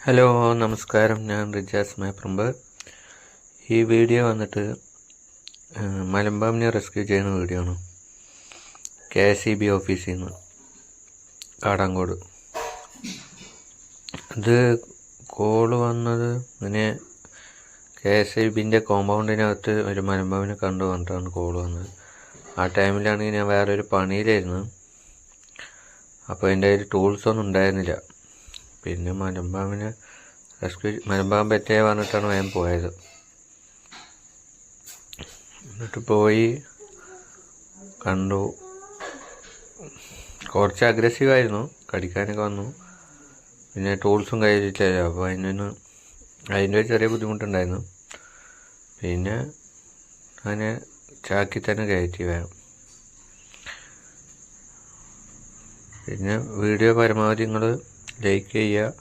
Hello നമസ്കാരം, ഞാൻ റിജാസ് മേപ്പറമ്പ്. ഈ വീഡിയോ വന്നിട്ട് മലമ്പാമ്പിനെ റെസ്ക്യൂ ചെയ്യുന്ന വീഡിയോ ആണ്. KSEB ഓഫീസിൽ നിന്ന് കാടാങ്കോട്. ഇത് കോള് വന്നത് ഇങ്ങനെ KSEBൻ്റെ കോമ്പൗണ്ടിനകത്ത് ഒരു മലമ്പാമ്പിനെ കണ്ടു പറഞ്ഞിട്ടാണ് കോള് വന്നത്. ആ ടൈമിലാണെങ്കിൽ ഞാൻ വേറൊരു പണിയിലായിരുന്നു. അപ്പോൾ എൻ്റെ കയ്യിൽ ടൂൾസൊന്നും ഉണ്ടായിരുന്നില്ല. പിന്നെ മലമ്പാമ്പിനെ മലമ്പാമ്പ് പറ്റേ പറഞ്ഞിട്ടാണ് ഞാൻ പോയത്. എന്നിട്ട് പോയി കണ്ടു. കുറച്ച് അഗ്രസീവായിരുന്നു, കടിക്കാനൊക്കെ വന്നു. പിന്നെ ടൂൾസും കയ്യിലില്ല. അപ്പോൾ അതിൻ്റെ ഒരു ചെറിയ ബുദ്ധിമുട്ടുണ്ടായിരുന്നു. പിന്നെ അതിനെ ചാക്കി തന്നെ കയറ്റി വേണം. പിന്നെ വീഡിയോ പരമാവധി നിങ്ങൾ ലൈക്ക് ചെയ്യുക,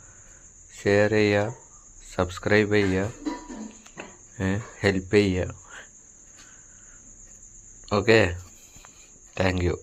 ഷെയർ ചെയ്യുക, സബ്സ്ക്രൈബ് ചെയ്യുക, ഹെൽപ്പ് ചെയ്യുക. Okay, thank you.